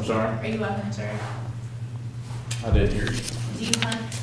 I'm sorry? Are you a hunter? I did hear you. Do you hunt?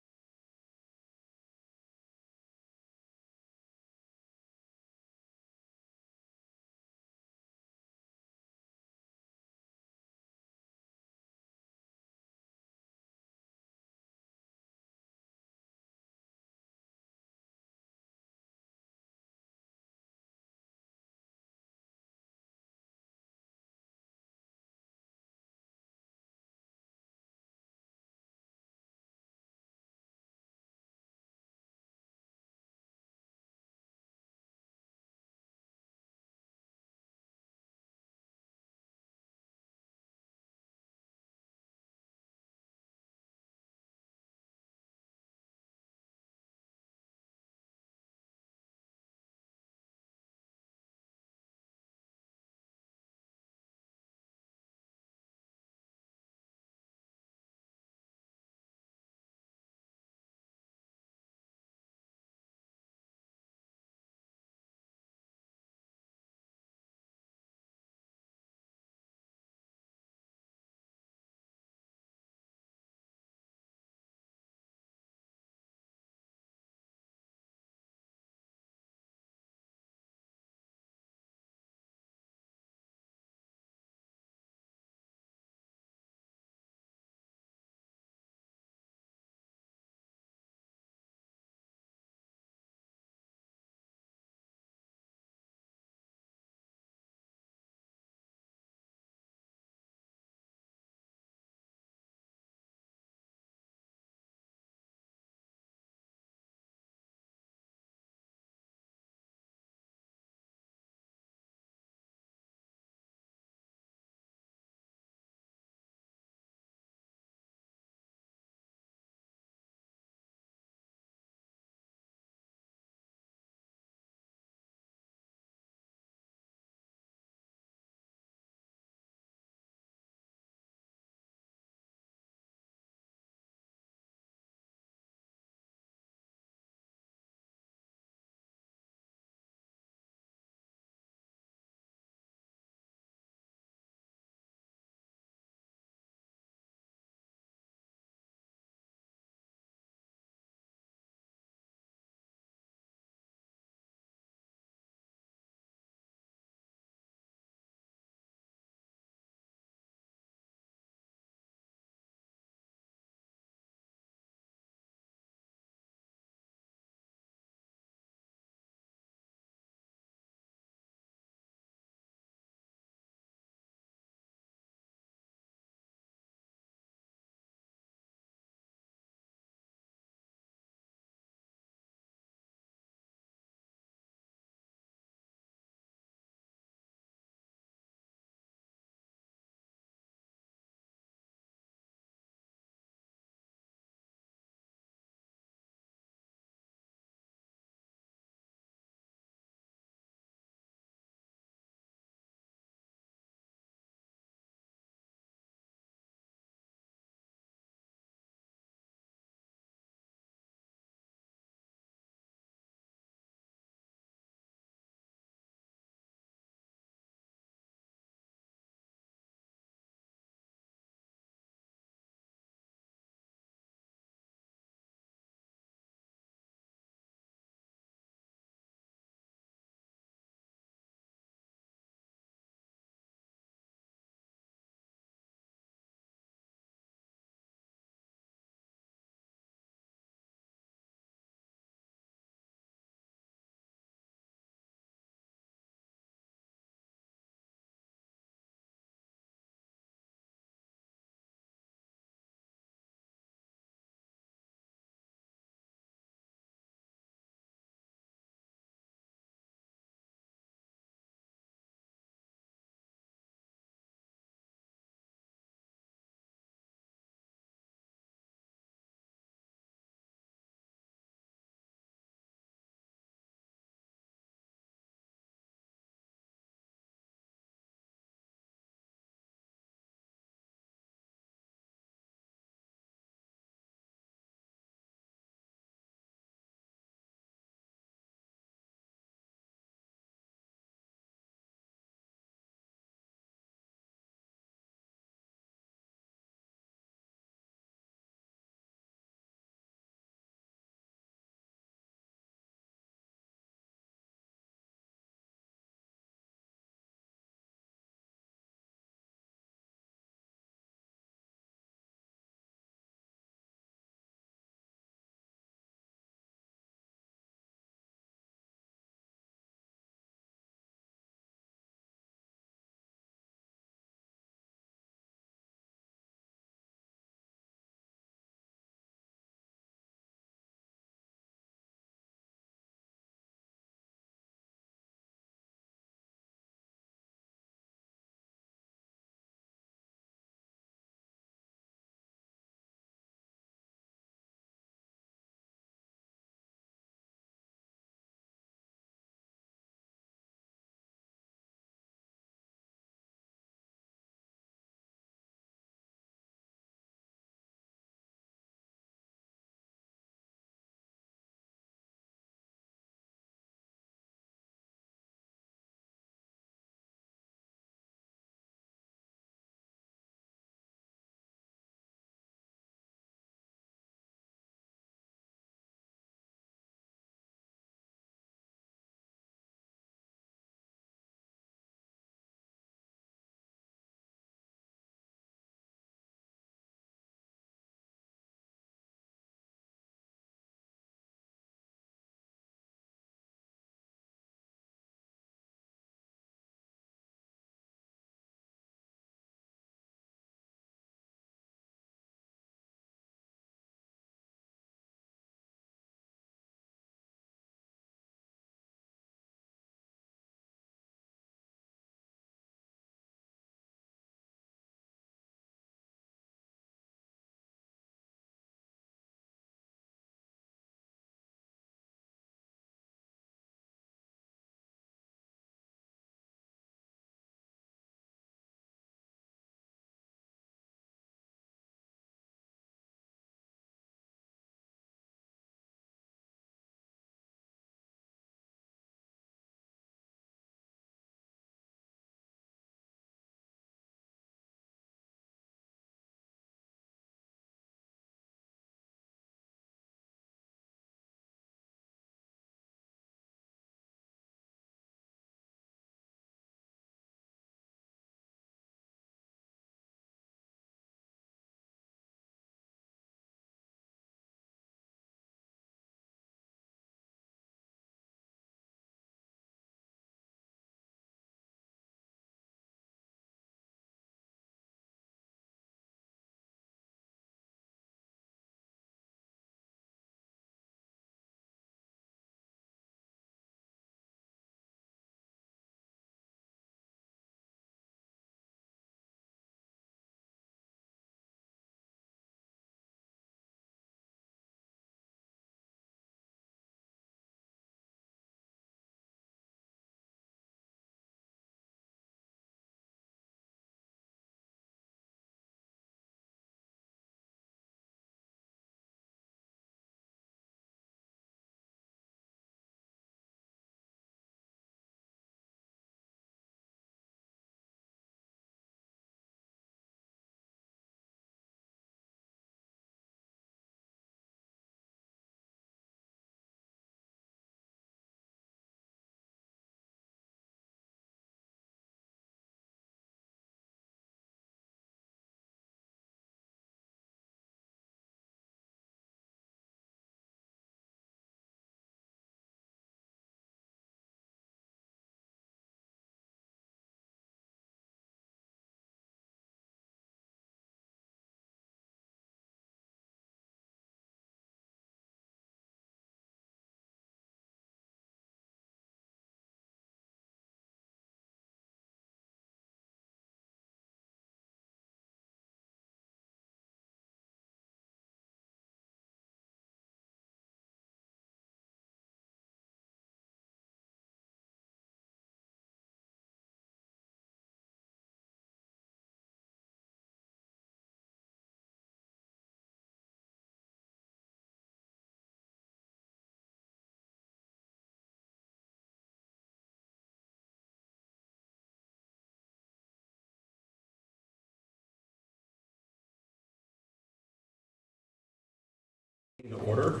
Order.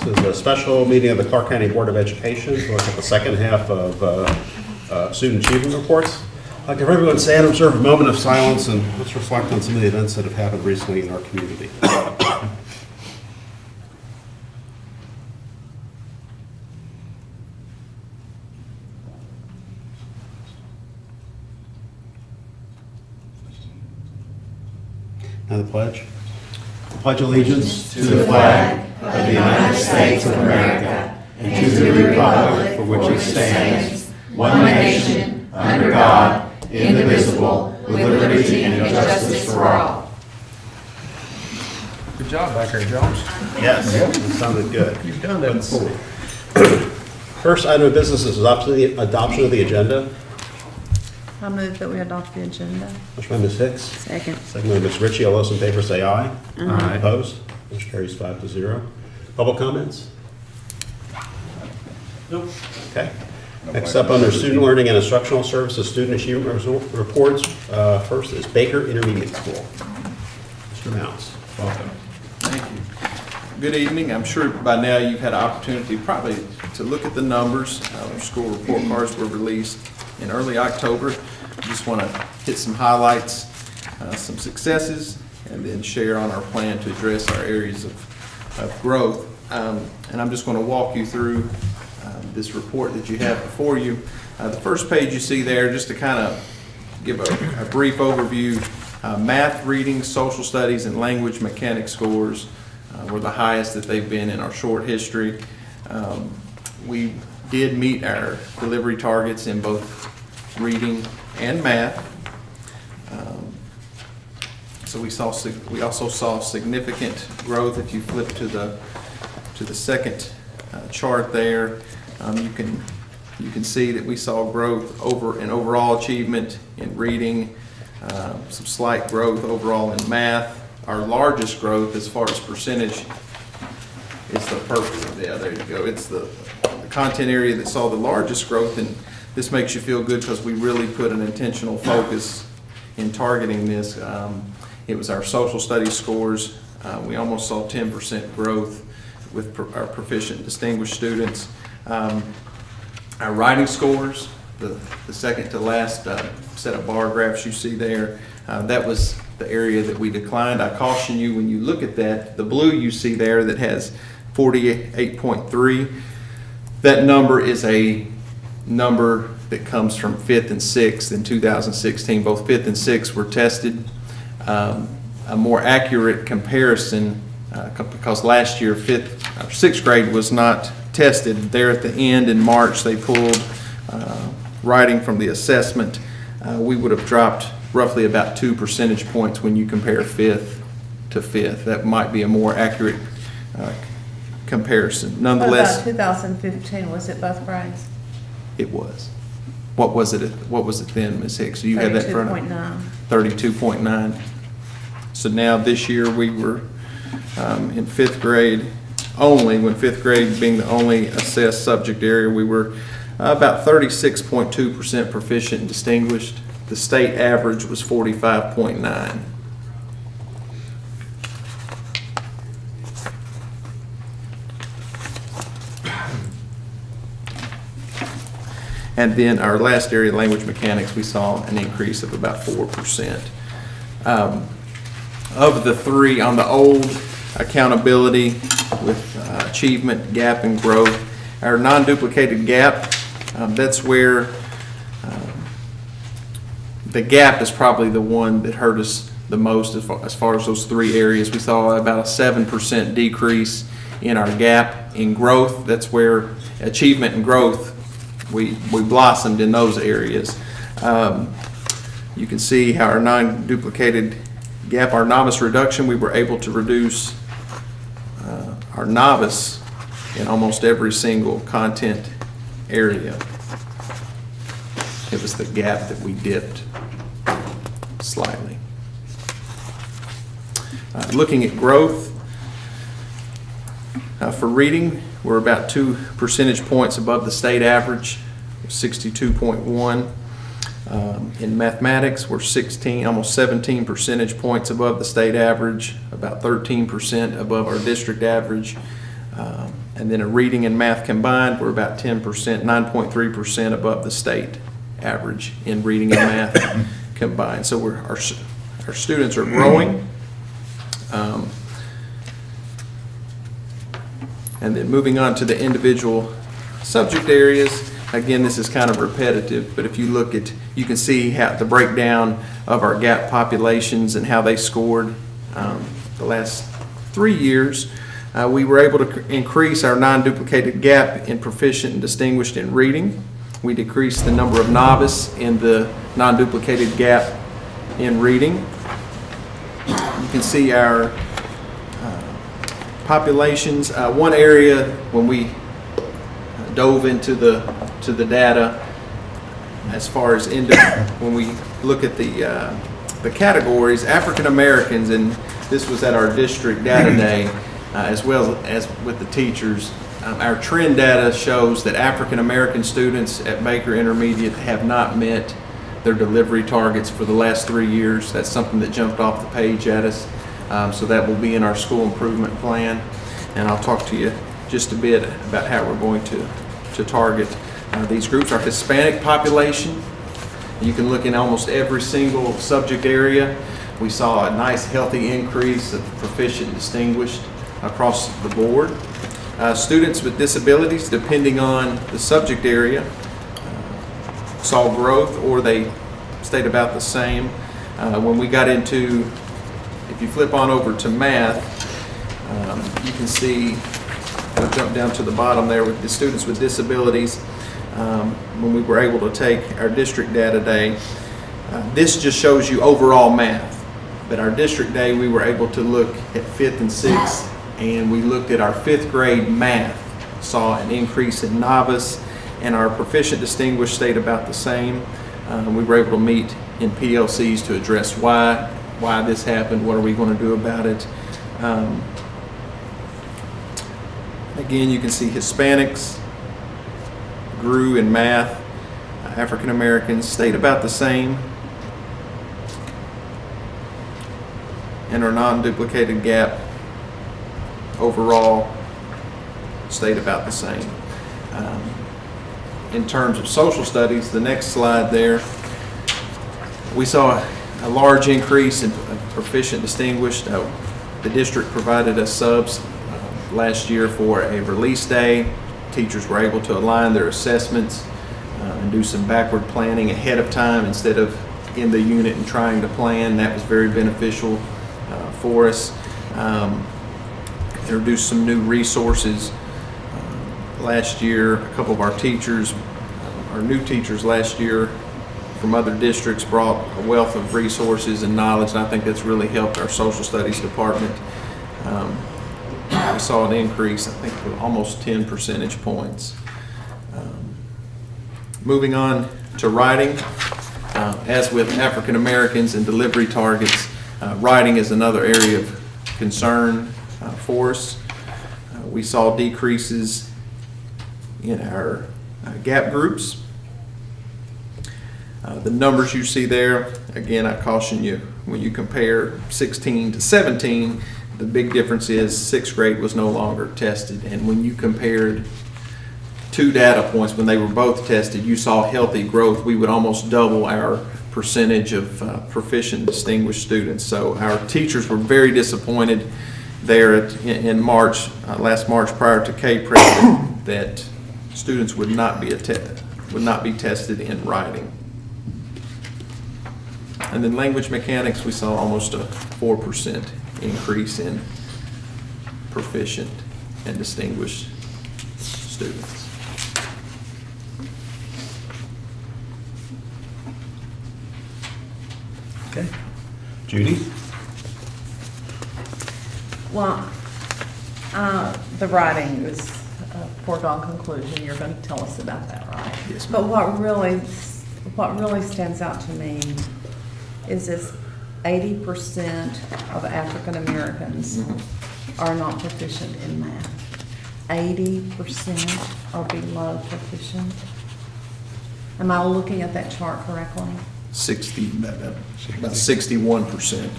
This is a special meeting of the Clark County Board of Education to look at the second half of student achievement reports. I'd like everyone to stand and observe a moment of silence and let's reflect on some of the events that have happened recently in our community. Now the pledge. I pledge allegiance to the flag of the United States of America and to the republic for which it stands, one nation, under God, indivisible, with liberty and justice for all. Good job back there, Jones. Yes, that sounded good. You've done that before. First item of business is adoption of the agenda. I move that we adopt the agenda. Motion by Ms. Hicks, Second. second by Ms. Ritchie. All those in favor say aye. Aye. Opposed? Motion carries 5-0. Public comments? Nope. Okay. Next up, under Student Learning and Instructional Services, Student Achievement Reports. First is Baker Intermediate School. Mr. Mounts. Welcome. Thank you. Good evening. I'm sure by now you've had an opportunity probably to look at the numbers. Our school report cards were released in early October. Just want to hit some highlights, some successes, and then share on our plan to address our areas of growth. And I'm just going to walk you through this report that you have before you. The first page you see there, just to kind of give a brief overview, math, reading, social studies, and language mechanics scores were the highest that they've been in our short history. We did meet our delivery targets in both reading and math. So we also saw significant growth. If you flip to the second chart there, you can see that we saw growth in overall achievement in reading, some slight growth overall in math. Our largest growth as far as percentage is the purple. Yeah, there you go. It's the content area that saw the largest growth, and this makes you feel good because we really put an intentional focus in targeting this. It was our social studies scores. We almost saw 10% growth with our proficient distinguished students. Our writing scores, the second to last set of bar graphs you see there, that was the area that we declined. I caution you when you look at that, the blue you see there that has 48.3, that number is a number that comes from 5th and 6th in 2016. Both 5th and 6th were tested. A more accurate comparison, because last year 6th grade was not tested. There at the end in March, they pulled writing from the assessment. We would have dropped roughly about 2 percentage points when you compare 5th to 5th. That might be a more accurate comparison. Nonetheless, What about 2015? Was it both grades? it was. What was it then, Ms. Hicks? Do you have that in front of you? 32.9. 32.9. So now this year we were in 5th grade only, when 5th grade being the only assessed subject area, we were about 36.2% proficient and distinguished. The state average was 45.9. And then our last area, language mechanics, we saw an increase of about 4%. Of the three, on the old accountability with achievement, gap, and growth, our non-duplicated gap, that's where the gap is probably the one that hurt us the most as far as those three areas. We saw about a 7% decrease in our gap. In growth, that's where achievement and growth, we blossomed in those areas. You can see how our non-duplicated gap, our novice reduction, we were able to reduce our novice in almost every single content area. It was the gap that we dipped slightly. Looking at growth, for reading, we're about 2 percentage points above the state average, 62.1. In mathematics, we're 16, almost 17 percentage points above the state average, about 13% above our district average. And then in reading and math combined, we're about 10%, 9.3% above the state average in reading and math combined. So our students are growing. And then moving on to the individual subject areas. Again, this is kind of repetitive, but if you look at, you can see how the breakdown of our gap populations and how they scored the last 3 years. We were able to increase our non-duplicated gap in proficient and distinguished in reading. We decreased the number of novice in the non-duplicated gap in reading. You can see our populations. One area when we dove into the data, as far as when we look at the categories, African Americans, and this was at our district data day, as well as with the teachers. Our trend data shows that African American students at Baker Intermediate have not met their delivery targets for the last 3 years. That's something that jumped off the page at us. So that will be in our school improvement plan. And I'll talk to you just a bit about how we're going to target these groups. Our Hispanic population, you can look in almost every single subject area. We saw a nice healthy increase of proficient distinguished across the board. Students with disabilities, depending on the subject area, saw growth or they stayed about the same. When we got into, if you flip on over to math, you can see, we'll jump down to the bottom there with the students with disabilities. When we were able to take our district data day, this just shows you overall math. But our district day, we were able to look at 5th and 6th, and we looked at our 5th grade math, saw an increase in novice, and our proficient distinguished stayed about the same. We were able to meet in PLCs to address why this happened, what are we going to do about it. Again, you can see Hispanics grew in math, African Americans stayed about the same, and our non-duplicated gap overall stayed about the same. In terms of social studies, the next slide there, we saw a large increase in proficient distinguished. The district provided us subs last year for a release day. Teachers were able to align their assessments and do some backward planning ahead of time instead of in the unit and trying to plan. That was very beneficial for us. Introduced some new resources last year. A couple of our teachers, our new teachers last year from other districts brought a wealth of resources and knowledge, and I think that's really helped our social studies department. We saw an increase, I think, of almost 10 percentage points. Moving on to writing, as with African Americans and delivery targets, writing is another area of concern for us. We saw decreases in our gap groups. The numbers you see there, again, I caution you, when you compare 16 to 17, the big difference is 6th grade was no longer tested. And when you compared 2 data points, when they were both tested, you saw healthy growth. We would almost double our percentage of proficient distinguished students. So our teachers were very disappointed there in March, last March, prior to K-Prep, that students would not be tested in writing. And then language mechanics, we saw almost a 4% increase in proficient and distinguished students. Okay. Judy? Well, the writing was a foregone conclusion. You're going to tell us about that, right? Yes, ma'am. But what really stands out to me is this 80% of African Americans are not proficient in math. 80% are below proficient. Am I looking at that chart correctly? 60, about 61%.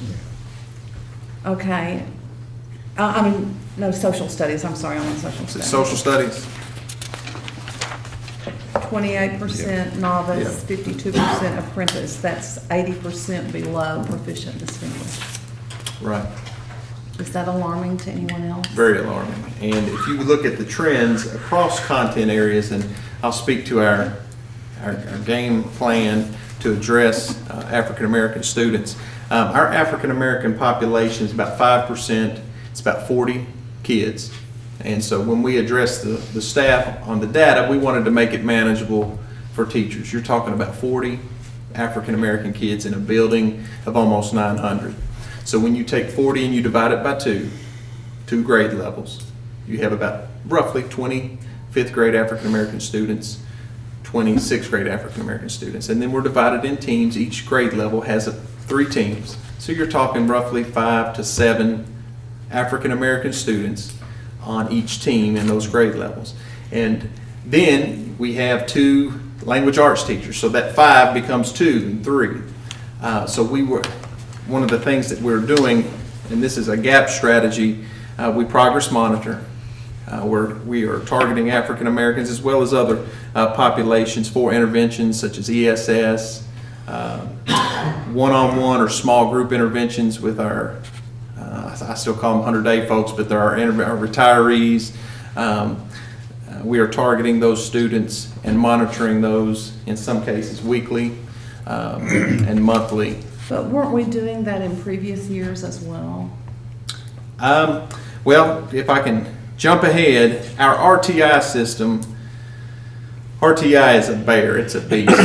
Okay. No, social studies, I'm sorry, I'm on social Is it studies. social studies? 28% novice, 52% apprentice, that's 80% below proficient distinguished. Right. Is that alarming to anyone else? Very alarming. And if you look at the trends across content areas, and I'll speak to our game plan to address African American students. Our African American population is about 5%. It's about 40 kids. And so when we address the staff on the data, we wanted to make it manageable for teachers. You're talking about 40 African American kids in a building of almost 900. So when you take 40 and you divide it by two grade levels, you have about roughly 20 fifth grade African American students, 20 sixth grade African American students. And then we're divided in teams. Each grade level has 3 teams. So you're talking roughly 5 to 7 African American students on each team in those grade levels. And then we have 2 language arts teachers. So that 5 becomes 2 and 3. So one of the things that we're doing, and this is a gap strategy, we progress monitor. We are targeting African Americans as well as other populations for interventions such as ESS, one-on-one or small group interventions with our, I still call them 100-day folks, but they're our retirees. We are targeting those students and monitoring those, in some cases weekly and monthly. But weren't we doing that in previous years as well? Well, if I can jump ahead, our RTI system, RTI is a bear, it's a beast.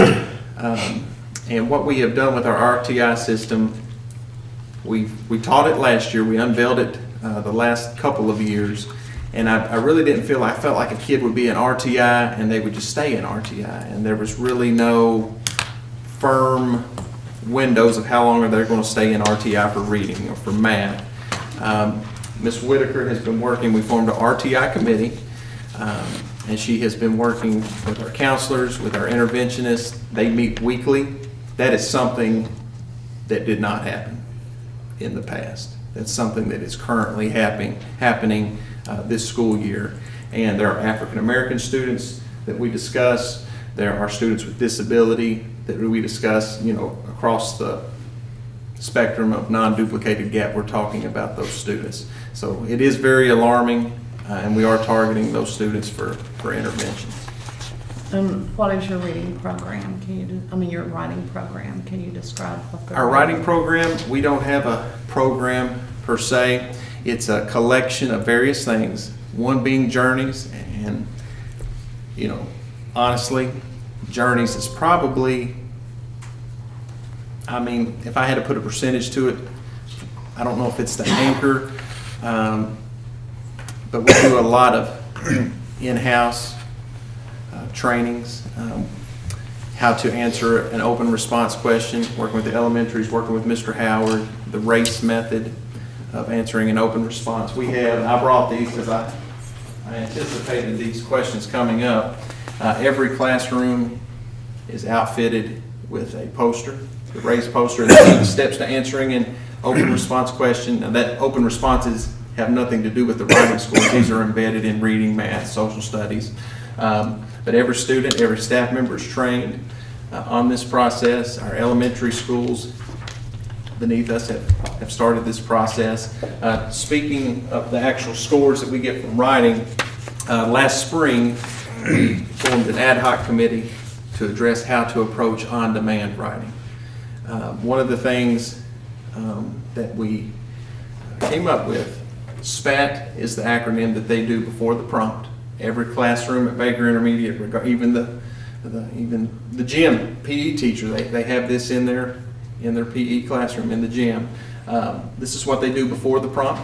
And what we have done with our RTI system, we taught it last year, we unveiled it the last couple of years, and I really didn't feel, I felt like a kid would be in RTI and they would just stay in RTI, and there was really no firm windows of how long are they going to stay in RTI for reading or for math. Ms. Whitaker has been working, we formed an RTI committee, and she has been working with our counselors, with our interventionists. They meet weekly. That is something that did not happen in the past. That's something that is currently happening this school year. And there are African American students that we discuss. There are students with disability that we discuss, across the spectrum of non-duplicated gap. We're talking about those students. So it is very alarming, and we are targeting those students for intervention. What is your reading program? Your writing program? Can you describe what the Our writing program, we don't have a program per se. It's a collection of various things. One being journeys, and honestly, journeys is probably, if I had to put a percentage to it, I don't know if it's the anchor, but we do a lot of in-house trainings, how to answer an open response question, working with the elementaries, working with Mr. Howard, the RACE method of answering an open response. I brought these because I anticipated these questions coming up. Every classroom is outfitted with a poster, the RACE poster, and the steps to answering an open response question. Now that open responses have nothing to do with the writing scores. These are embedded in reading, math, social studies. But every student, every staff member is trained on this process. Our elementary schools beneath us have started this process. Speaking of the actual scores that we get from writing, last spring we formed an ad hoc committee to address how to approach on-demand writing. One of the things that we came up with, SPAT is the acronym that they do before the prompt. Every classroom at Baker Intermediate, even the gym PE teacher, they have this in their PE classroom in the gym. This is what they do before the prompt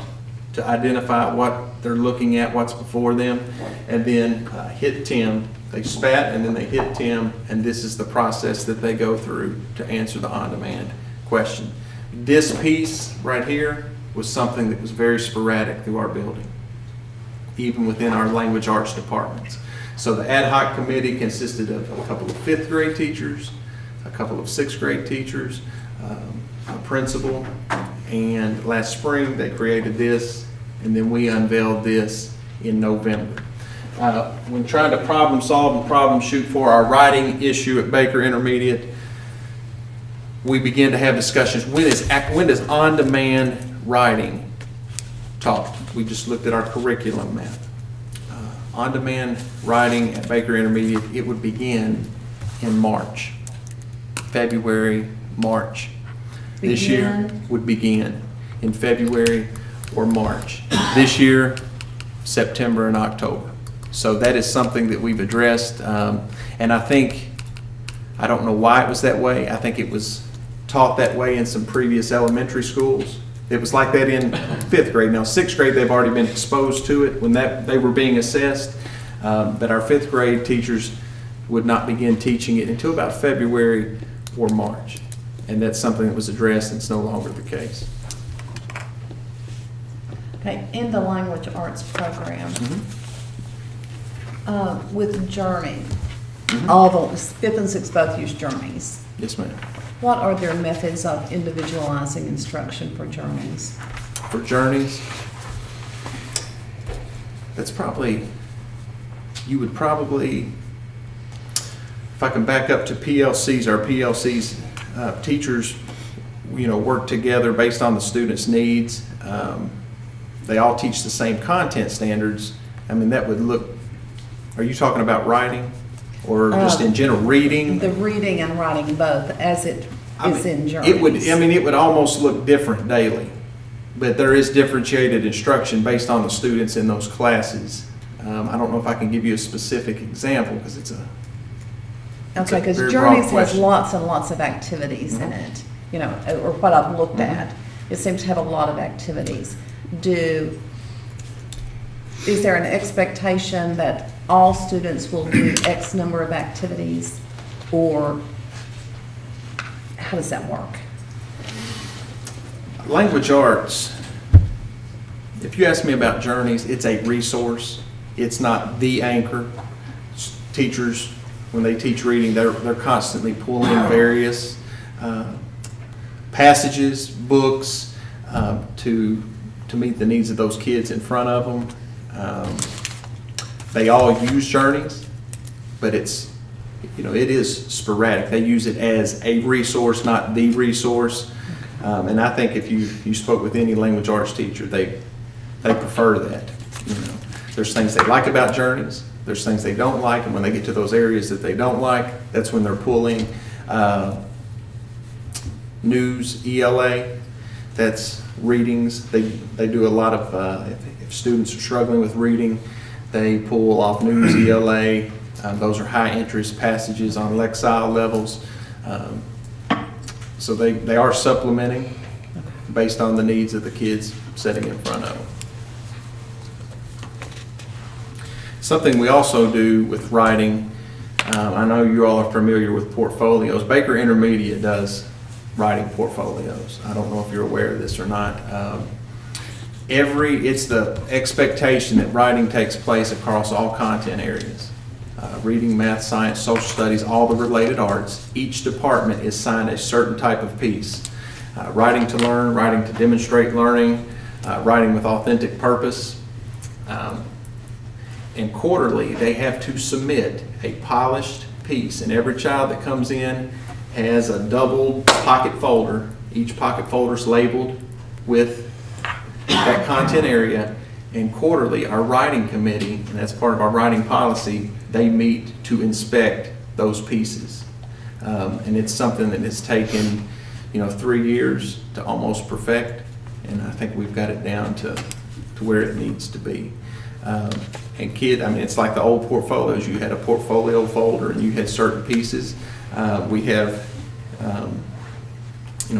to identify what they're looking at, what's before them, and then hit Tim. They spat and then they hit Tim, and this is the process that they go through to answer the on-demand question. This piece right here was something that was very sporadic through our building, even within our language arts departments. So the ad hoc committee consisted of a couple of fifth grade teachers, a couple of sixth grade teachers, a principal, and last spring they created this, and then we unveiled this in November. When trying to problem solve and problem shoot for our writing issue at Baker Intermediate, we began to have discussions. When does on-demand writing taught? We just looked at our curriculum map. On-demand writing at Baker Intermediate, it would begin in March. February, March. This year would begin in February or March. This year, September and October. So that is something that we've addressed. And I don't know why it was that way. I think it was taught that way in some previous elementary schools. It was like that in fifth grade. Now, sixth grade, they've already been exposed to it when they were being assessed. But our fifth grade teachers would not begin teaching it until about February or March. And that's something that was addressed, and it's no longer the case. Okay, in the language arts program, with Journey, all the fifth and sixth both use Journeys. Yes, ma'am. What are their methods of individualizing instruction for Journeys? For Journeys, you would probably, if I can back up to PLCs, our PLCs, teachers, work together based on the students' needs. They all teach the same content standards. I mean, that would look, are you talking about writing or just in general reading? The reading and writing both, as it is in Journeys. It would almost look different daily, but there is differentiated instruction based on the students in those classes. I don't know if I can give you a specific example because it's a Okay, because very broad Journeys has question. lots and lots of activities in it, or what I've looked at. It seems to have a lot of activities. Is there an expectation that all students will do X number of activities, or how does that work? Language arts, if you ask me about Journeys, it's a resource. It's not the anchor. Teachers, when they teach reading, they're constantly pulling various passages, books, to meet the needs of those kids in front of them. They all use Journeys, but it is sporadic. They use it as a resource, not the resource. And I think if you spoke with any language arts teacher, they prefer that. There's things they like about Journeys. There's things they don't like, and when they get to those areas that they don't like, that's when they're pulling news, ELA, that's readings. They do a lot of, if students are struggling with reading, they pull off news, ELA. Those are high interest passages on Lexile levels. So they are supplementing based on the needs of the kids sitting in front of them. Something we also do with writing, I know you all are familiar with portfolios. Baker Intermediate does writing portfolios. I don't know if you're aware of this or not. It's the expectation that writing takes place across all content areas. Reading, math, science, social studies, all the related arts. Each department is assigned a certain type of piece. Writing to learn, writing to demonstrate learning, writing with authentic purpose. And quarterly, they have to submit a polished piece, and every child that comes in has a double pocket folder. Each pocket folder is labeled with that content area, and quarterly, our writing committee, and that's part of our writing policy, they meet to inspect those pieces. And it's something that has taken 3 years to almost perfect, and I think we've got it down to where it needs to be. And it's like the old portfolios. You had a portfolio folder and you had certain pieces. We have,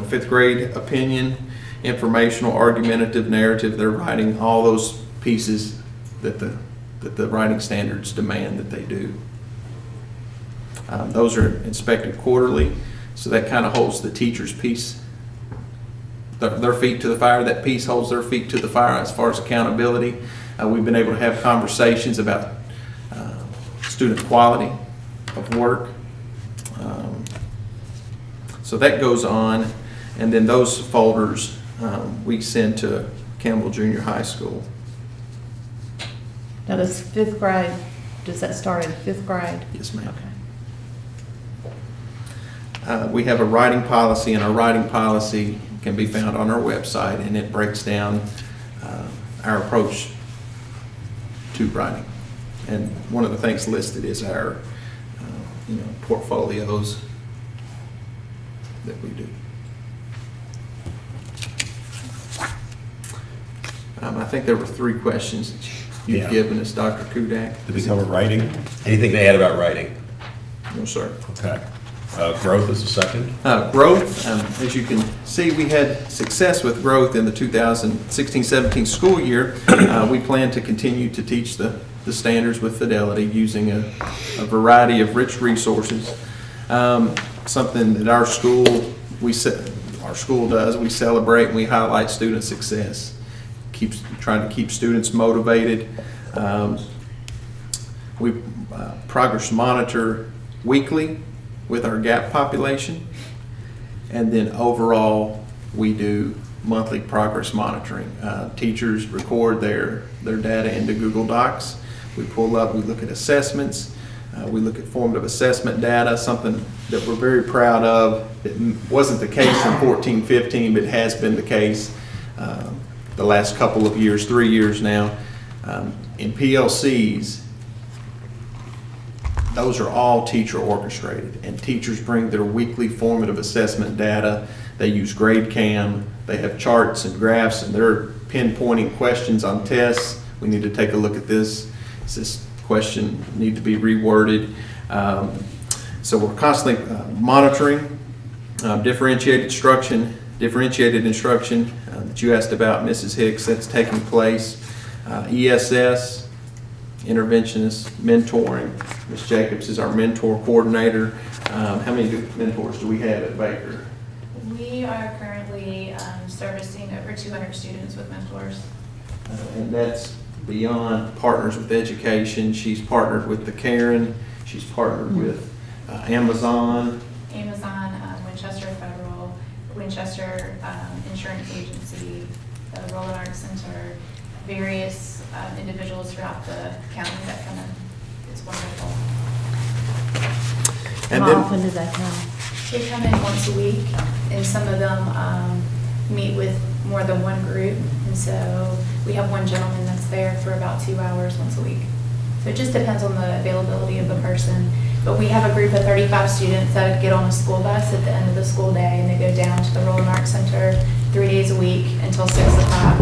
fifth grade opinion, informational, argumentative, narrative. They're writing all those pieces that the writing standards demand that they do. Those are inspected quarterly, so that kind of holds the teacher's piece, their feet to the fire. That piece holds their feet to the fire as far as accountability. We've been able to have conversations about student quality of work. So that goes on, and then those folders we send to Campbell Junior High School. Now, does fifth grade, does that start in fifth grade? Yes, ma'am. Okay. We have a writing policy, and our writing policy can be found on our website, and it breaks down our approach to writing. And one of the things listed is our portfolios that we do. I think there were 3 questions that you've Yeah. given us, Dr. Kudak. Did we cover writing? Anything to add about writing? No, sir. Okay. Growth is the second. Growth, as you can see, we had success with growth in the 2016-17 school year. We plan to continue to teach the standards with fidelity using a variety of rich resources. Something that our school does, we celebrate and we highlight student success. Trying to keep students motivated. We progress monitor weekly with our gap population, and then overall we do monthly progress monitoring. Teachers record their data into Google Docs. We pull up, we look at assessments, we look at formative assessment data, something that we're very proud of. It wasn't the case in 14-15, but it has been the case the last couple of years, 3 years now. In PLCs, those are all teacher orchestrated, and teachers bring their weekly formative assessment data. They use GradeCam, they have charts and graphs, and they're pinpointing questions on tests. We need to take a look at this. Does this question need to be reworded? So we're constantly monitoring differentiated instruction that you asked about, Mrs. Hicks, that's taking place. ESS, interventionist, mentoring. Ms. Jacobs is our mentor coordinator. How many mentors do we have at Baker? We are currently servicing over 200 students with mentors. And that's beyond Partners with Education. She's partnered with the Karen. She's partnered with Amazon. Winchester Federal, Winchester Insurance Agency, the Roland Arts Center, various individuals throughout the county that come in. It's wonderful. And How then, often do they come? They come in once a week, and some of them meet with more than one group. And so we have one gentleman that's there for about 2 hours once a week. So it just depends on the availability of the person. But we have a group of 35 students that get on a school bus at the end of the school day, and they go down to the Roland Arts Center 3 days a week until 6 o'clock.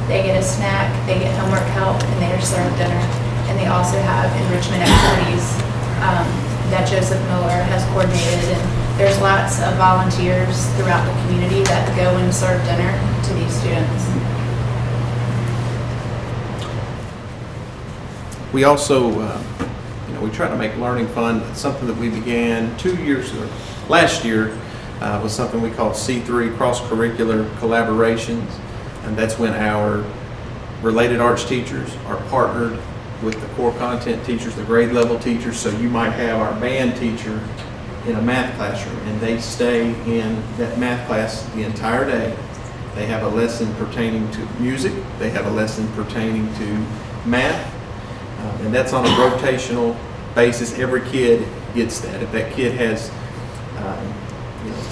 They get a snack, they get homework help, and they are served dinner. And they also have enrichment activities that Joseph Miller has coordinated. And there's lots of volunteers throughout the community that go and serve dinner to these students. we also, we try to make learning fun. It's something that we began 2 years ago. Last year was something we called C3, cross-curricular collaborations, and that's when our related arts teachers are partnered with the core content teachers, the grade level teachers. So you might have our band teacher in a math classroom, and they stay in that math class the entire day. They have a lesson pertaining to music, they have a lesson pertaining to math, and that's on a rotational basis. Every kid gets that. If that kid has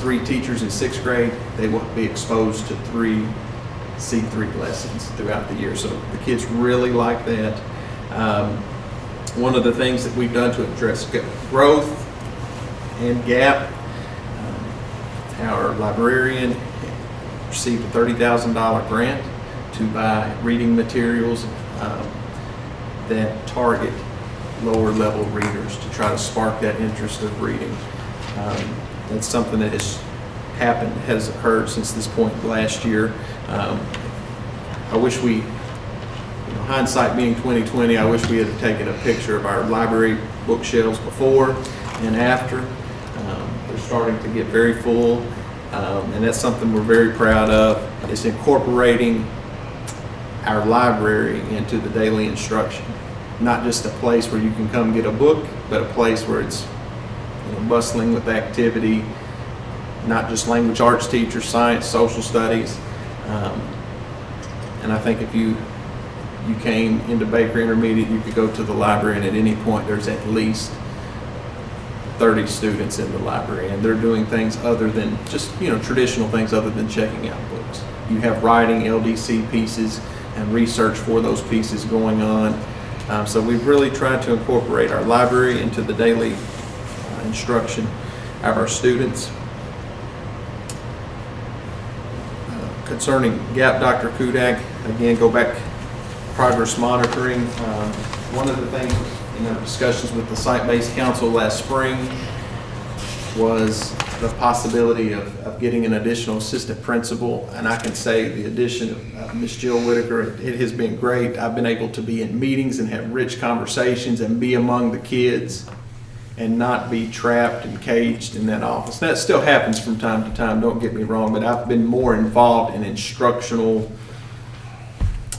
3 teachers in 6th grade, they will be exposed to 3 C3 lessons throughout the year. So the kids really like that. One of the things that we've done to address growth and gap, our librarian received a $30,000 grant to buy reading materials that target lower level readers to try to spark that interest of reading. That's something that has occurred since this point last year. I wish we, hindsight being 2020, I wish we had taken a picture of our library bookshelves before and after. They're starting to get very full, and that's something we're very proud of. It's incorporating our library into the daily instruction. not just a place where you can come get a book, but a place where it's, you know, bustling with activity, not just language arts teachers, science, social studies. And I think if you came into Baker Intermediate, you could go to the library, and at any point there's at least 30 students in the library, and they're doing things other than just, you know, traditional things other than checking out books. You have writing, LDC pieces, and research for those pieces going on. So we've really tried to incorporate our library into the daily instruction of our students. Concerning GAP, Dr. Kudak, again, go back progress monitoring. One of the things in our discussions with the site-based council last spring was the possibility of getting an additional assistant principal, and I can say the addition of Ms. Jill Whitaker, it has been great. I've been able to be in meetings and have rich conversations and be among the kids and not be trapped and caged in that office. That still happens from time to time, don't get me wrong, but I've been more involved in instructional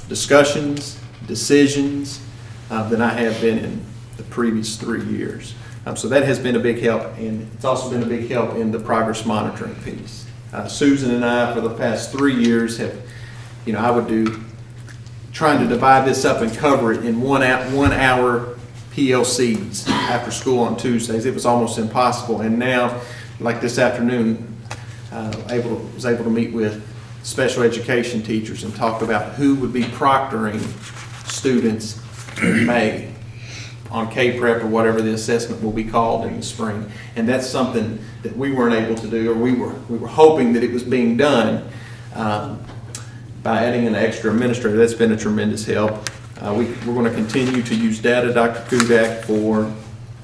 discussions, decisions, than I have been in the previous 3 years. So that has been a big help, and it's also been a big help in the progress monitoring piece. Susan and I, for the past 3 years, have, you know, I would do, trying to divide this up and cover it in 1 hour PLCs after school on Tuesdays. It was almost impossible, and now, like this afternoon, was able to meet with special education teachers and talk about who would be proctoring students in May on K-Prep or whatever the assessment will be called in the spring. And that's something that we weren't able to do, or we were hoping that it was being done by adding an extra administrator. That's been a tremendous help. We're going to continue to use data, Dr. Kudak, for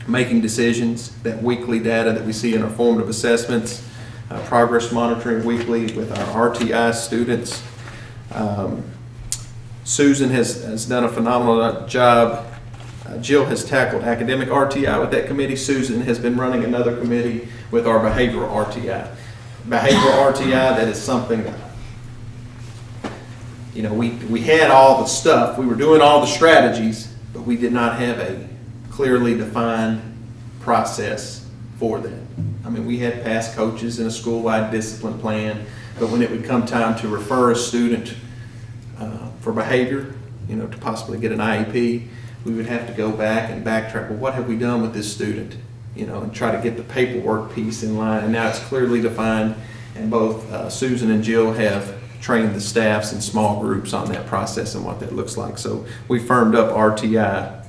making decisions, that weekly data that we see in our formative assessments, progress monitoring weekly with our RTI students. Susan has done a phenomenal job. Jill has tackled academic RTI with that committee. Susan has been running another committee with our behavioral RTI. Behavioral RTI, that is something that, you know, we had all the stuff, we were doing all the strategies, but we did not have a clearly defined process for that. I mean, we had past coaches and a school-wide discipline plan, but when it would come time to refer a student for behavior, you know, to possibly get an IEP, we would have to go back and backtrack. Well, what have we done with this student? You know, and try to get the paperwork piece in line. And now it's clearly defined, and both Susan and Jill have trained the staffs in small groups on that process and what that looks like. So we firmed up RTI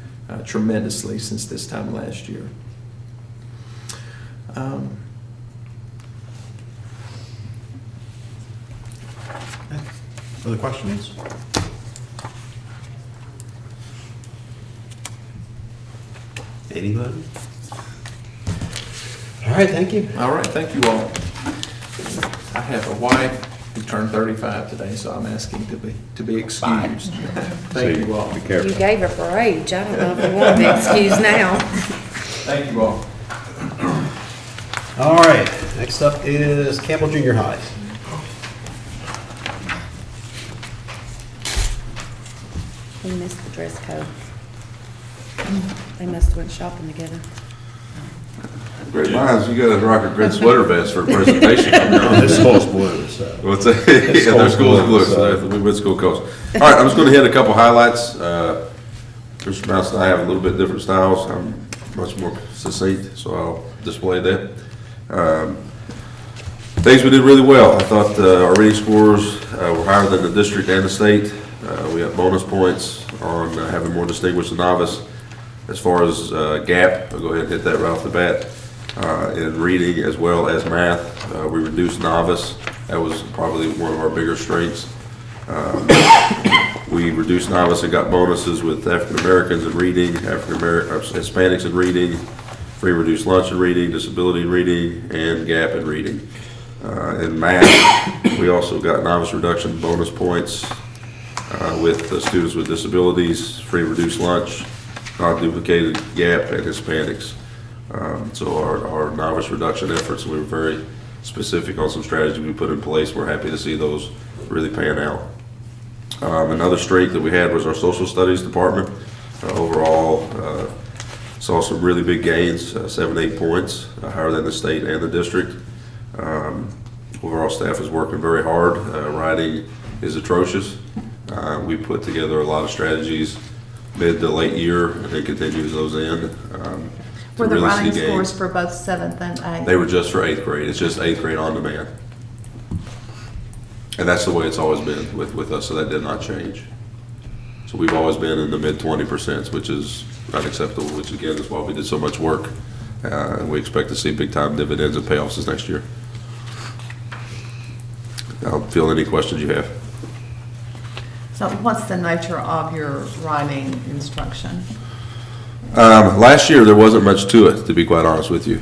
tremendously since this time last year. Other questions? Anybody? All right, thank you. All right, thank you all. I have a wife who turned 35 today, so I'm asking to be excused. Thank you all. Be You careful. gave her for age. I don't know if we want to be excused now. Thank you all. All right, next up is Campbell Junior High. We missed the dress code. They must have went shopping together. Great minds, you got to rock a red sweater vest for a presentation. This school's blue, so. What's that? Yeah, their school's blue, so we went school coach. All right, I'm just going to hit a couple highlights. Mr. Mouse and I have a little bit different styles. I'm much more succinct, so I'll display that. Things we did really well. I thought our reading scores were higher than the district and the state. We got bonus points on having more distinguished than novice. As far as GAP, I'll go ahead and hit that right off the bat. In reading as well as math, we reduced novice. That was probably one of our bigger strengths. We reduced novice and got bonuses with African Americans in reading, Hispanics in reading, free reduced lunch in reading, disability in reading, and GAP in reading. In math, we also got novice reduction bonus points with the students with disabilities, free reduced lunch, non-duplicated GAP, and Hispanics. So our novice reduction efforts, we were very specific on some strategies we put in place. We're happy to see those really pan out. Another strength that we had was our social studies department. Overall, saw some really big gains, 7, 8 points, higher than the state and the district. Overall, staff is working very hard. Writing is atrocious. We put together a lot of strategies mid to late year, and it continues those in. to Were the really see writing gains. scores for both seventh and eighth? They were just for 8th grade. It's just 8th grade on demand. And that's the way it's always been with us, so that did not change. So we've always been in the mid 20%, which is unacceptable, which again is why we did so much work. And we expect to see big time dividends and payoffs this next year. I'll field any questions you have. So what's the nature of your writing instruction? Last year, there wasn't much to it, to be quite honest with you.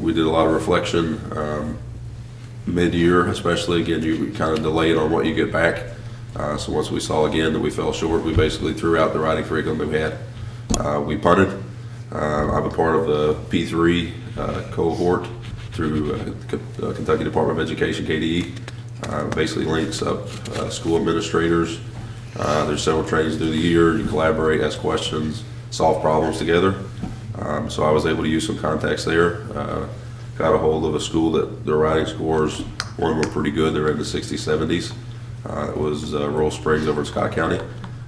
We did a lot of reflection mid-year, especially. Again, you kind of delayed on what you get back. So once we saw again that we fell short, we basically threw out the writing curriculum that we had. We punted. I'm a part of the P3 cohort through Kentucky Department of Education, KDE. Basically links up school administrators. There's several trainings through the year. You collaborate, ask questions, solve problems together. So I was able to use some contacts there. Got a hold of a school that their writing scores, one were pretty good. They're in the 60s, 70s. It was Rural Springs over in Scott County.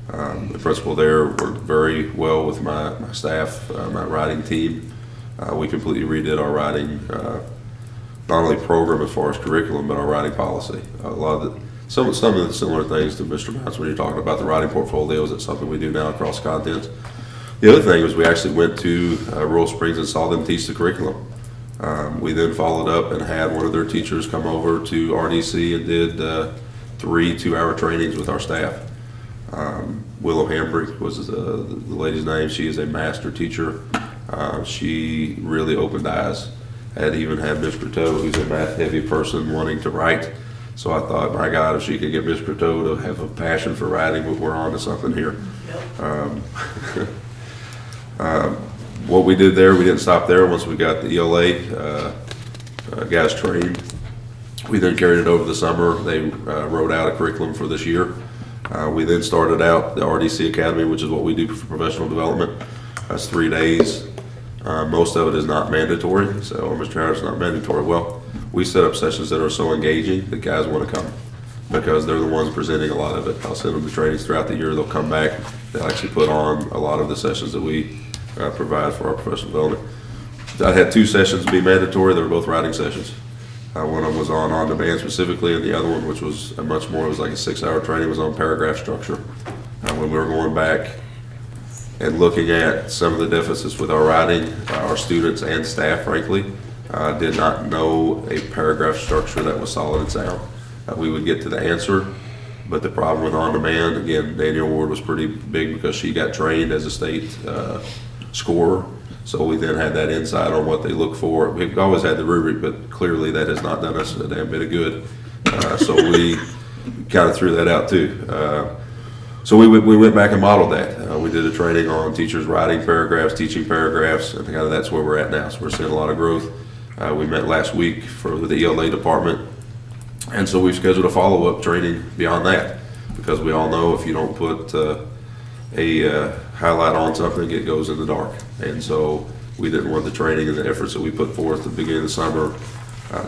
The principal there worked very well with my staff, my writing team. We completely redid our writing, not only program as far as curriculum, but our writing policy. A lot of some of the similar things to Mr. Mounts when you're talking about the writing portfolios. It's something we do now across content. The other thing was we actually went to Rural Springs and saw them teach the curriculum. We then followed up and had one of their teachers come over to RDC and did 3 2-hour trainings with our staff. Willow Hambrick was the lady's name. She is a master teacher. She really opened eyes. Had even had Miss Croteau, who's a math-heavy person, wanting to write. So I thought, my God, if she could get Miss Croteau to have a passion for writing, we're on to something here. What we did there, we didn't stop there. Once we got the ELA guys trained, we then carried it over the summer. They wrote out a curriculum for this year. We then started out the RDC Academy, which is what we do for professional development. That's 3 days. Most of it is not mandatory. So, Mr. Harris, not mandatory. Well, we set up sessions that are so engaging that guys want to come because they're the ones presenting a lot of it. I'll send them to trainings throughout the year. They'll come back. They'll actually put on a lot of the sessions that we provide for our professional development. I had 2 sessions be mandatory. They were both writing sessions. One of them was on demand specifically, and the other one, which was much more, it was like a 6-hour training, was on paragraph structure. When we were going back and looking at some of the deficits with our writing, our students and staff, frankly, did not know a paragraph structure that was solid and sound. We would get to the answer, but the problem with on-demand, again, Danielle Ward was pretty big because she got trained as a state scorer. So we then had that insight on what they look for. We've always had the rubric, but clearly that has not done us a damn bit of good. So we kind of threw that out too. So we went back and modeled that. We did a training on teachers writing paragraphs, teaching paragraphs, and kind of that's where we're at now. So we're seeing a lot of growth. We met last week for the ELA department. And so we've scheduled a follow-up training beyond that because we all know if you don't put a highlight on something, it goes in the dark. And so we didn't want the training and the efforts that we put forth at the beginning of the summer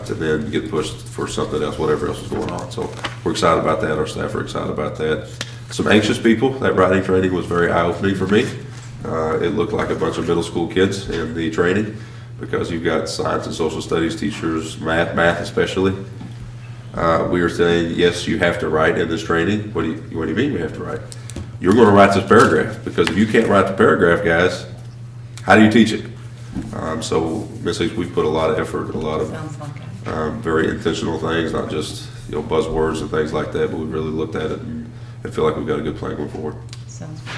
to then get pushed for something else, whatever else was going on. So we're excited about that. Our staff are excited about that. Some anxious people. That writing training was very eye-opening for me. It looked like a bunch of middle school kids in the training because you've got science and social studies teachers, math especially. We are saying, yes, you have to write in this training. What do you mean we have to write? You're going to write this paragraph because if you can't write the paragraph, guys, how do you teach it? So, Ms. Hicks, we've put a lot of effort, a lot of Sounds like it. very intentional things, not just buzzwords and things like that, but we've really looked at it and I feel like we've got a good plan going forward. Sounds great.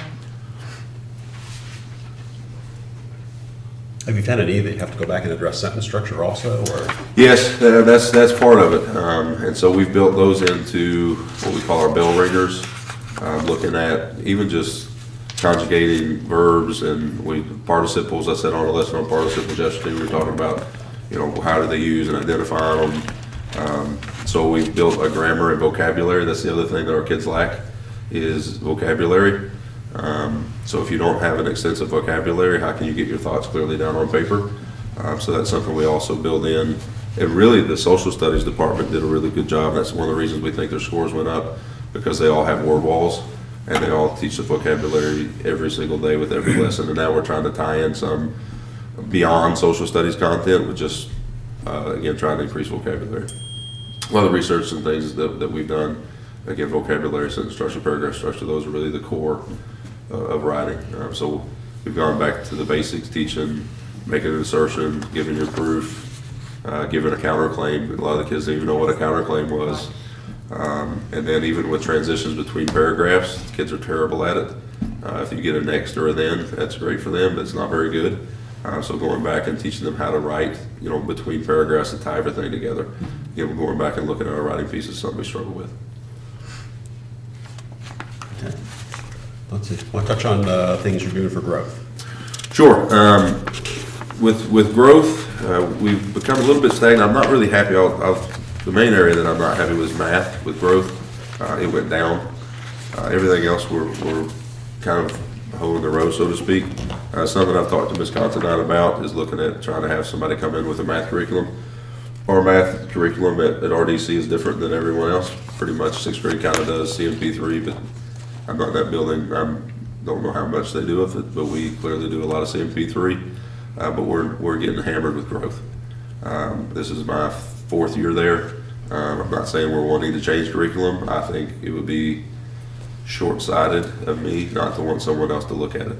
Have you found any that you have to go back and address sentence structure also, or? Yes, that's part of it. And so we've built those into what we call our bell ringers, looking at even just conjugating verbs and participles. I said on a lesson on participles yesterday, we were talking about, how do they use and identify them. So we've built a grammar and vocabulary. That's the other thing that our kids lack is vocabulary. So if you don't have an extensive vocabulary, how can you get your thoughts clearly down on paper? So that's something we also build in. And really, the social studies department did a really good job. That's one of the reasons we think their scores went up, because they all have word walls and they all teach the vocabulary every single day with every lesson. And now we're trying to tie in some beyond social studies content with just, again, trying to increase vocabulary. A lot of research and things that we've done, again, vocabulary, sentence structure, paragraph structure, those are really the core of writing. So we've gone back to the basics, teaching, making an assertion, giving your proof, giving a counterclaim. A lot of the kids didn't even know what a counterclaim was. And then even with transitions between paragraphs, kids are terrible at it. If you get a next or a then, that's great for them, but it's not very good. So going back and teaching them how to write, between paragraphs and tie everything together. Again, going back and looking at our writing pieces is something we struggle with. Okay. Let's see, want to touch on things you're doing for growth? Sure. With growth, we've become a little bit stagnant. I'm not really happy. The main area that I'm not happy with is math. With growth, it went down. Everything else we're kind of holding the road, so to speak. Something I've talked to Ms. Considine about is looking at trying to have somebody come in with a math curriculum. Our math curriculum at RDC is different than everyone else. Pretty much 6th grade kind of does CMP3, but I'm not in that building. I don't know how much they do of it, but we clearly do a lot of CMP3. But we're getting hammered with growth. This is my 4th year there. I'm not saying we're wanting to change curriculum. I think it would be short-sighted of me not to want someone else to look at it.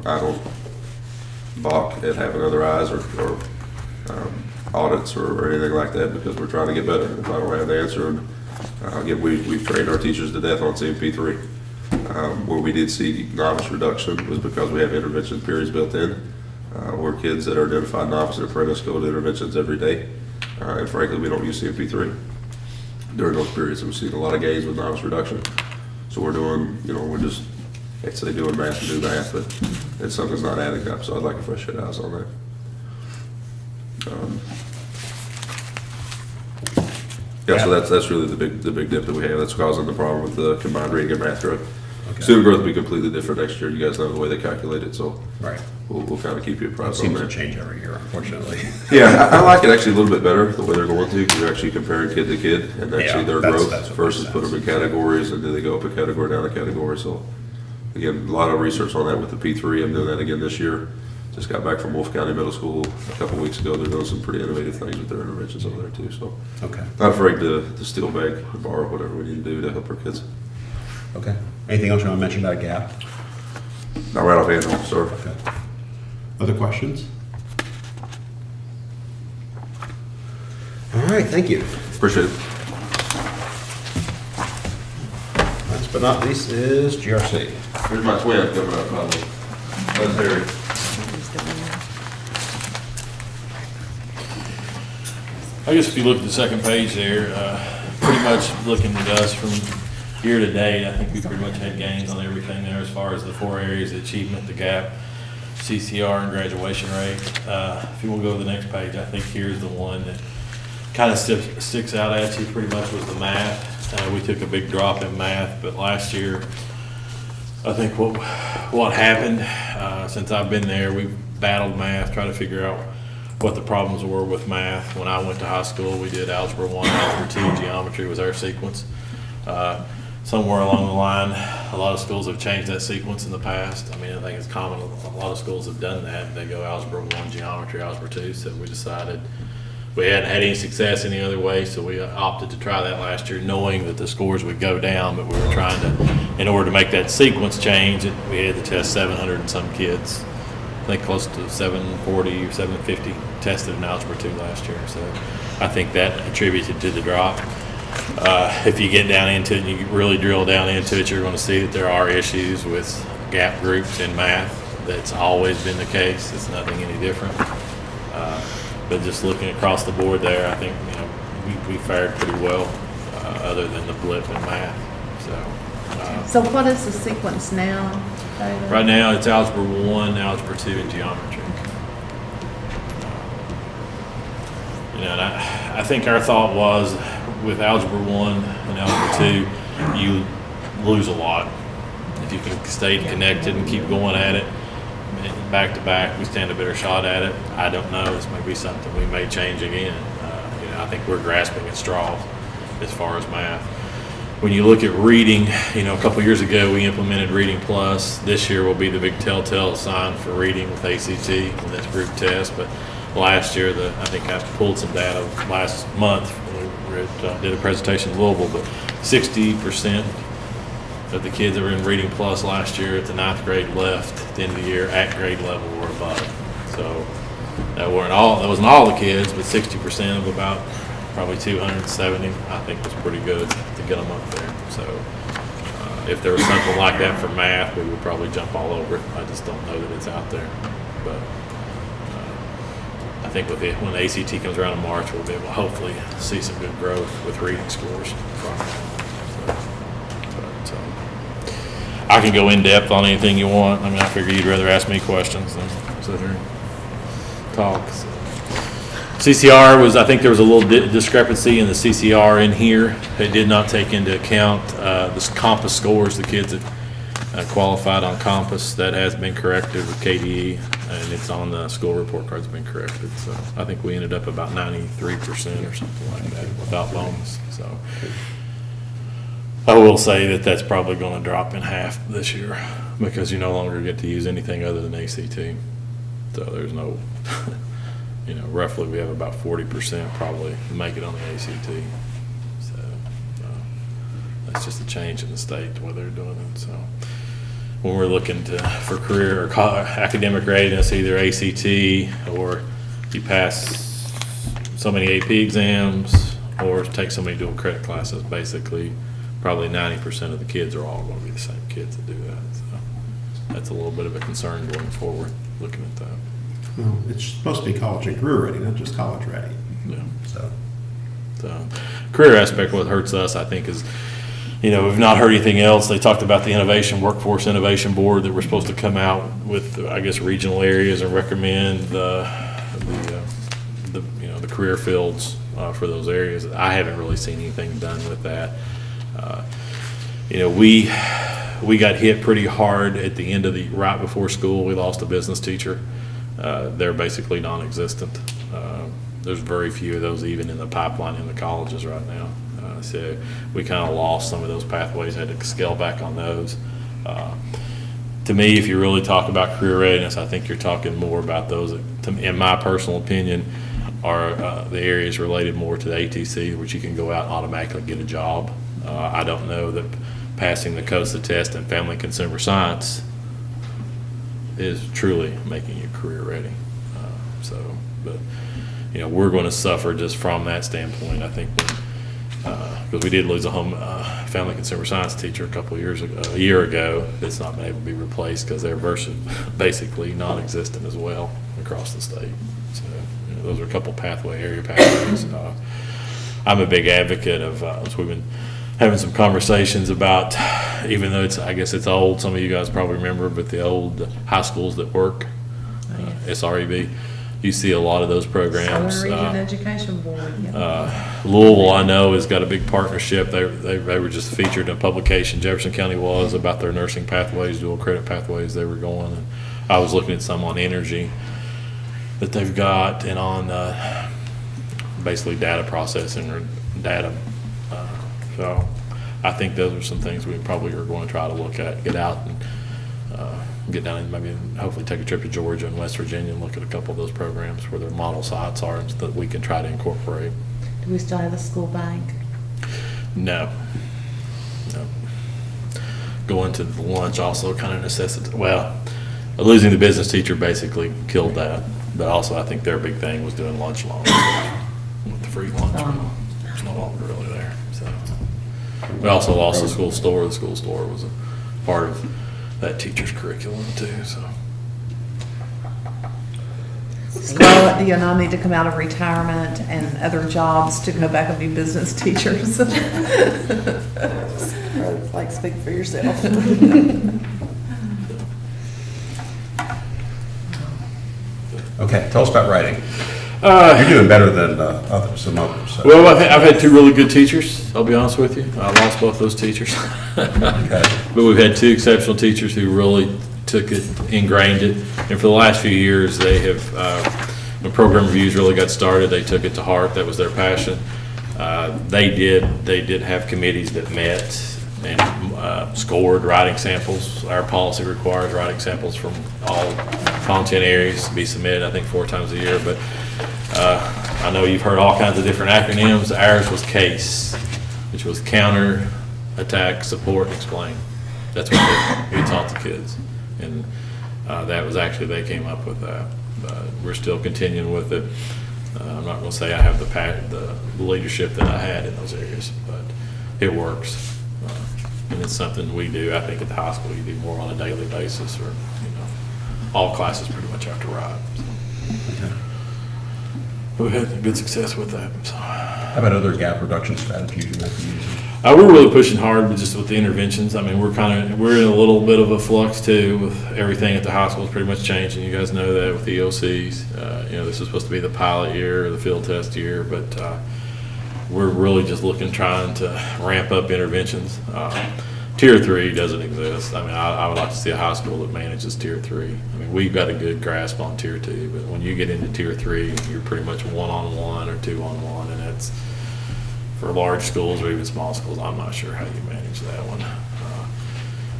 I don't balk at having other eyes or audits or anything like that, because we're trying to get better. If I don't have the answer, and again, we've trained our teachers to death on CMP3. Where we did see novice reduction was because we have intervention periods built in, where kids that are identified novice and apprentice go to interventions every day. And frankly, we don't use CMP3 during those periods. We've seen a lot of gains with novice reduction. So we're doing, I'd say doing math to do math, but it's something's not adding up. So I'd like a fresh set of eyes on that. So that's really the big dip that we have. That's causing the problem with the combined reading and math growth. Okay. Student growth will be completely different next year. You guys know the way they calculate it, so Right. we'll kind of keep you It apprised on seems to that. change every year, unfortunately. Yeah, I like it actually a little bit better, the way they're going to, because you're actually comparing kid to kid and Yeah, actually their that's growth what versus makes put them in sense. categories, and do they go up a category, down a category. So again, a lot of research on that with the P3. I'm doing that again this year. Just got back from Wolf County Middle School a couple weeks ago. They're doing some pretty innovative things with their interventions over there too. So Okay. not afraid to steal, beg, or borrow, whatever we need to do to help our kids. Okay. Anything else you want to mention about GAP? Not right off hand, sir. Okay. Other questions? All right, thank you. Appreciate it. Last but not least is GRC. Here's my twin coming up, by the way. That's Harry. I guess if you look at the second page there, pretty much looking at us from year to date, I think we pretty much had gains on everything there as far as the 4 areas: the achievement, the gap, CCR, and graduation rate. If you want to go to the next page, I think here's the one that kind of sticks out at you pretty much was the math. We took a big drop in math, but last year, I think what happened, since I've been there, we've battled math, trying to figure out what the problems were with math. When I went to high school, we did Algebra 1, Algebra 2, Geometry was our sequence. Somewhere along the line, a lot of schools have changed that sequence in the past. I mean, I think it's common, a lot of schools have done that. They go Algebra 1, Geometry, Algebra 2, so we decided we hadn't had any success any other way, so we opted to try that last year, knowing that the scores would go down, but we were trying to, in order to make that sequence change, we had to test 700 and some kids. I think close to 740 or 750 tested in Algebra 2 last year, so I think that attributed to the drop. If you get down into it and you really drill down into it, you're going to see that there are issues with gap groups in math. That's always been the case. It's nothing any different. But just looking across the board there, I think we fared pretty well, other than the blip in math. So what is the sequence now, David? Right now, it's Algebra 1, Algebra 2, and Geometry. And I think our thought was with Algebra 1 and Algebra 2, you lose a lot. If you can stay connected and keep going at it, back to back, we stand a better shot at it. I don't know. This may be something we may change again. I think we're grasping at straws as far as math. When you look at reading, a couple years ago we implemented Reading Plus. This year will be the big telltale sign for reading with ACT and this group test. But last year, I think I pulled some data last month when we did a presentation in Louisville, but 60% of the kids that were in Reading Plus last year at the 9th grade left at the end of the year at grade level or above. So that wasn't all the kids, but 60% of about probably 270, I think was pretty good to get them up there. So if there was something like that for math, we would probably jump all over it. I just don't know that it's out there. But I think when the ACT comes around in March, we'll be able to hopefully see some good growth with reading scores from that. I can go in depth on anything you want. I figure you'd rather ask me questions than sit here and talk. So. CCR I think there was a little discrepancy in the CCR in here. It did not take into account the Compass scores, the kids that qualified on Compass. That has been corrected with KDE, and it's on the school report cards been corrected. So I think we ended up about 93% or something like that without bonus. So I will say that that's probably going to drop in half this year because you no longer get to use anything other than ACT. So there's no, roughly we have about 40% probably make it on the ACT. So that's just a change in the state the way they're doing it. So when we're looking for career or academic readiness, either ACT or you pass so many AP exams or take so many dual credit classes, basically probably 90% of the kids are all going to be the same kids that do that. So that's a little bit of a concern going forward, looking at that. Well, it's supposed to be college and career ready, not just college ready. Yeah. So career aspect, what hurts us, I think, is, we've not heard anything else. They talked about the Workforce Innovation Board that we're supposed to come out with, I guess, regional areas and recommend the career fields for those areas. I haven't really seen anything done with that. We got hit pretty hard at the end of right before school. We lost a business teacher. They're basically non-existent. There's very few of those even in the pipeline in the colleges right now. So we kind of lost some of those pathways, had to scale back on those. To me, if you really talk about career readiness, I think you're talking more about those that, in my personal opinion, are the areas related more to the ATC, which you can go out and automatically get a job. I don't know that passing the COSA test in family and consumer science is truly making you career ready. But we're going to suffer just from that standpoint. I think because we did lose a home family consumer science teacher a year ago that's not been able to be replaced because they're basically non-existent as well across the state. So those are a couple area pathways. I'm a big advocate of, so we've been having some conversations about, even though I guess it's old, some of you guys probably remember, but the old high schools that work, SREB, you see a lot of those programs. Southern Region Education Board. Yeah. Louisville, I know, has got a big partnership. They were just featured in a publication, Jefferson County was, about their nursing pathways, dual credit pathways they were going. And I was looking at some on energy that they've got and on basically data processing or data. So I think those are some things we probably are going to try to look at, get out and get down and maybe hopefully take a trip to Georgia and West Virginia and look at a couple of those programs where their model sites are and that we can try to incorporate. Do we still have a school bank? No. Going to the lunch also kind of necessitates, losing the business teacher basically killed that. But also I think their big thing was doing lunch loans with the free lunch. It's no longer really there. So we also lost the school store. The school store was a part of that teacher's curriculum too. So Scarlett, do you and I need to come out of retirement and other jobs to go back and be business teachers? Like, speak for yourself. Okay, tell us about writing. You're doing better than some others. So. Well, I've had two really good teachers, I'll be honest with you. I lost both those teachers. Okay. But we've had two exceptional teachers who really took it, ingrained it. And for the last few years, they have, when program reviews really got started, they took it to heart. That was their passion. They did have committees that met and scored writing samples. Our policy requires writing samples from all content areas to be submitted, I think 4 times a year. But I know you've heard all kinds of different acronyms. Ours was CASE, which was counter, attack, support, and explain. That's what we taught the kids. And that was actually, they came up with that. But we're still continuing with it. I'm not going to say I have the leadership that I had in those areas, but it works. And it's something we do. I think at the high school you do more on a daily basis, or all classes pretty much have to write. So. We've had good success with that. So. How about other gap reduction strategies you might be using? We're really pushing hard, but just with the interventions. I mean, we're in a little bit of a flux too, with everything at the high school is pretty much changing. You guys know that with the EOCs. This is supposed to be the pilot year or the field test year, but we're really just trying to ramp up interventions. Tier 3 doesn't exist. I mean, I would like to see a high school that manages Tier 3. I mean, we've got a good grasp on Tier 2, but when you get into Tier 3, you're pretty much one-on-one or two-on-one, and it's for large schools or even small schools. I'm not sure how you manage that one.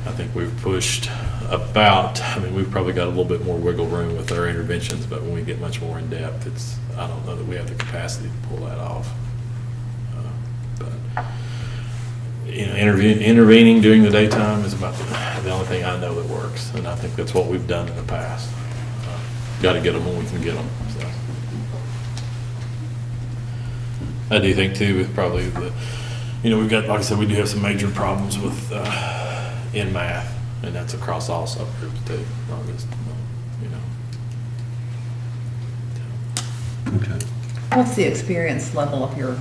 I think we've pushed we've probably got a little bit more wiggle room with our interventions, but when we get much more in depth, I don't know that we have the capacity to pull that off. Intervening during the daytime is about the only thing I know that works, and I think that's what we've done in the past. Got to get them when we can get them. So. I do think too, with probably we've got, like I said, we do have some major problems with in math, and that's across all subgroups too. Not just, Okay. What's the experience level of your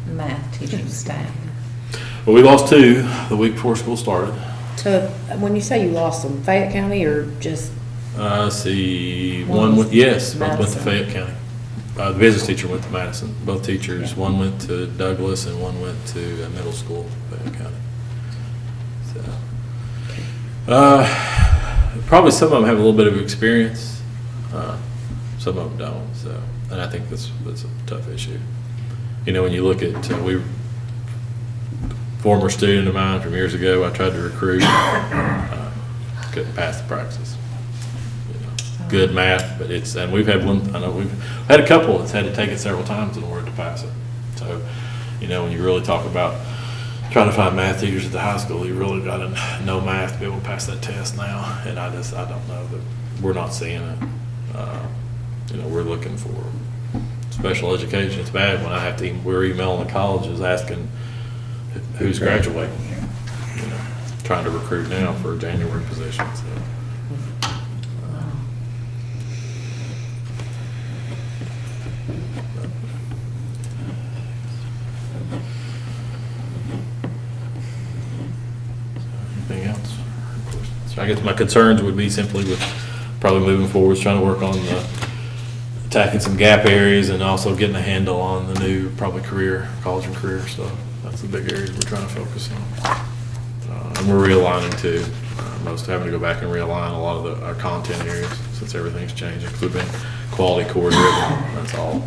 math teaching staff? Well, we lost 2 the week before school started. So when you say you lost them, Fayette County or just? Let's see, One one was went, yes, both went to Madison. Fayette County. The business teacher went to Madison. Both teachers, one went to Douglas and one went to middle school, Fayette County. So, probably some of them have a little bit of experience. Some of them don't. So, and I think that's a tough issue. When you look at former student of mine from years ago, I tried to recruit, couldn't pass the practices. Good math, but and we've had one, I know we've had a couple that's had to take it several times in order to pass it. So, when you really talk about trying to find math teachers at the high school, you really got to know math to be able to pass that test now. And I don't know that we're not seeing it. We're looking for special education. It's bad when we're emailing the colleges asking who's graduating, trying to recruit now for a January position. So. Anything else? So I guess my concerns would be simply with probably moving forward, trying to work on attacking some gap areas and also getting a handle on the new probably college and career stuff. That's the big areas we're trying to focus on. And we're realigning too. Most having to go back and realign a lot of our content areas since everything's changing. Because we've been quality core driven. That's all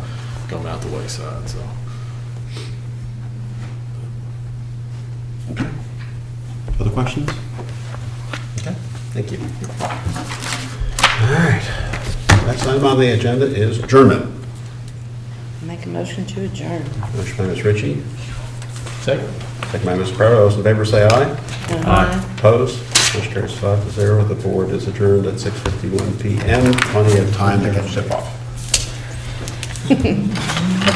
going out the wayside. So. Okay. Other questions? Okay. Thank you. All right. Next item on the agenda is adjournment. Make a motion to adjourn. Motion by Ms. Ritchie. Second. Second by Ms. Crowder. Those in favor say aye. Aye. Opposed? Motion carries 5-0. The board is adjourned at 6:51 p.m. Plenty of time to catch tip off. What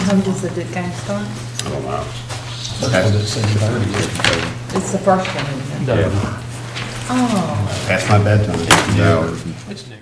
time does the game start? I don't know. It's the first one, isn't it? Yeah. Oh. Past my bedtime. It's new.